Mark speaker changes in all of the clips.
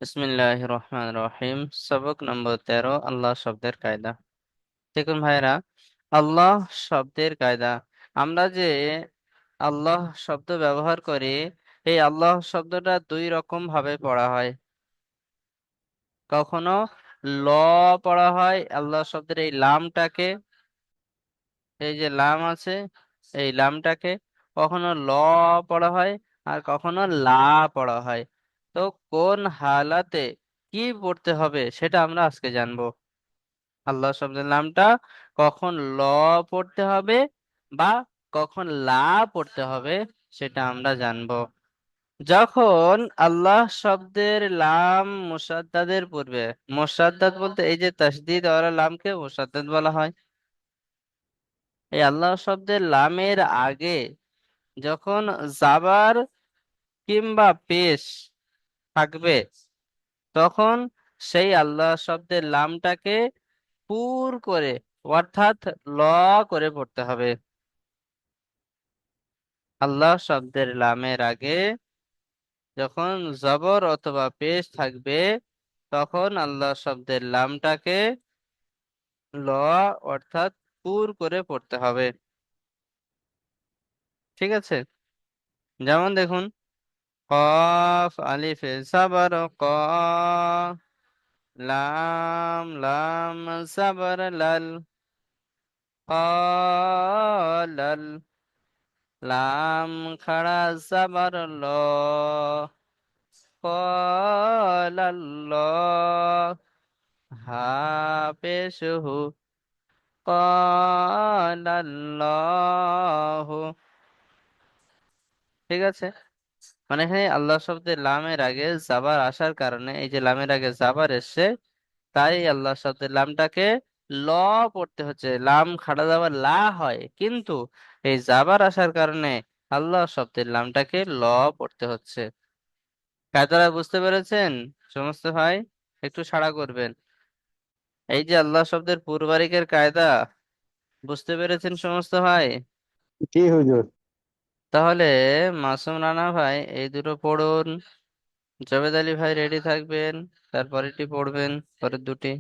Speaker 1: বিসমিল্লাহির রহমানির রহিম। সবক নম্বর 13, আল্লাহ শব্দের কায়দা। দেখুন ভাইরা, আল্লাহ শব্দের কায়দা, আমরা যে আল্লাহ শব্দ ব্যবহার করি, এই আল্লাহ শব্দটা দুই রকম ভাবে পড়া হয়। কখনো ল পড়া হয় আল্লাহ শব্দের এই লামটাকে, এই যে লাম আছে এই লামটাকে, কখনো ল পড়া হয় আর কখনো লা পড়া হয়। তো কোন হালাতে কি পড়তে হবে সেটা আমরা আজকে জানবো। আল্লাহ শব্দের নামটা কখন ল পড়তে হবে বা কখন লা পড়তে হবে সেটা আমরা জানবো। যখন আল্লাহ শব্দের লাম মুসাদ্দাদের পূর্বে, মুসাদ্দাদ বলতে এই যে তাসদিদ ওয়ালা লামকে মুসাদ্দাদ বলা হয়। এই আল্লাহ শব্দের লামের আগে যখন জাবার কিংবা পেশ থাকবে, তখন সেই আল্লাহ শব্দের লামটাকে পুর করে, অর্থাৎ ল করে পড়তে হবে। আল্লাহ শব্দের লামের আগে যখন জবর অথবা পেশ থাকবে, তখন আল্লাহ শব্দের লামটাকে ল অর্থাৎ পুর করে পড়তে হবে। ঠিক আছে? যেমন দেখুন, কফ আলিফে সাবর ক, লাম লাম সাবর লাল, লাল, লাম খাড়া সাবর ল, কলাল্লাহ, হা পেশ হু, কলাল্লাহু। ঠিক আছে? মানে এখানে আল্লাহ শব্দের লামের আগে জাবার আসার কারণে, এই যে লামের আগে জাবার এসছে, তাই আল্লাহ শব্দের লামটাকে ল পড়তে হচ্ছে। লাম খাড়া যাবার লা হয়, কিন্তু এই জাবার আসার কারণে আল্লাহ শব্দের লামটাকে ল পড়তে হচ্ছে। কায়দাটা বুঝতে পেরেছেন সমস্ত ভাই? একটু সাড়া করবেন। এই যে আল্লাহ শব্দের পূর্বারিকের কায়দা, বুঝতে পেরেছেন সমস্ত ভাই?
Speaker 2: জি হুজুর।
Speaker 1: তাহলে মাসুম রানা ভাই এই দুটো পড়ুন, জবেদ আলী ভাই রেডি থাকবেন, তারপরেরটি পড়বেন, পরের দুটি।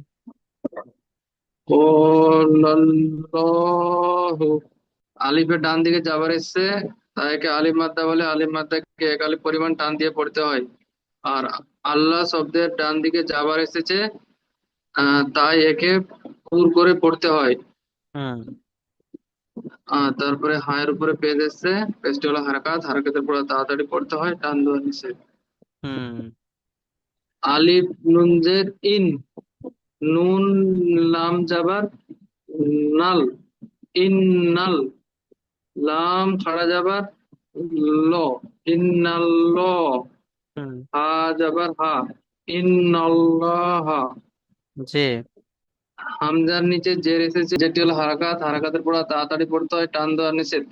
Speaker 2: কল্লাল্লাহু, আলিফের ডান দিকে যাবার এসছে, তাই একে আলিফ মাদ্দা বলে। আলিফ মাদ্দাকে এক আলিফ পরিমাণ টান দিয়ে পড়তে হয়। আর আল্লাহ শব্দের ডান দিকে যাবার এসেছে, তাই একে পুর করে পড়তে হয়।
Speaker 1: হুম।
Speaker 2: তারপরে হায়ের উপরে পেজ এসছে, পেজটি হলো হারাকাত, হারাকাতের পরে তাড়াতাড়ি পড়তে হয় টান দেওয়ার নিচে।
Speaker 1: হুম।
Speaker 2: আলিফ নুন জের ইন, নুন লাম যাবার নাল, ইন নাল, লাম খাড়া যাবার ল, ইন্নাল্ল,
Speaker 1: হুম।
Speaker 2: হা যাবার হা, ইন্নাল্লাহ।
Speaker 1: জি।
Speaker 2: হামজার নিচে জের এসেছে, যেটি হলো হারাকাত, হারাকাতের পড়া তাড়াতাড়ি পড়তে হয় টান দেওয়ার নিষেধ।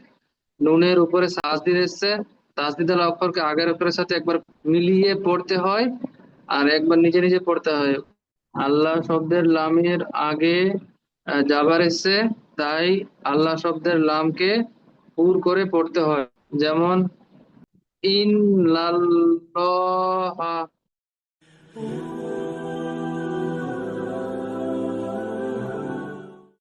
Speaker 2: নুনের উপরে তাসদিদ এসছে, তাসদিদের অক্ষরকে আগের অক্ষরের সাথে একবার মিলিয়ে পড়তে হয় আর একবার নিজে নিজে পড়তে হয়। আল্লাহ শব্দের লামের আগে জাবার এসছে, তাই আল্লাহ শব্দের লামকে পুর করে পড়তে হয়। যেমন ইন লাল্লাহ,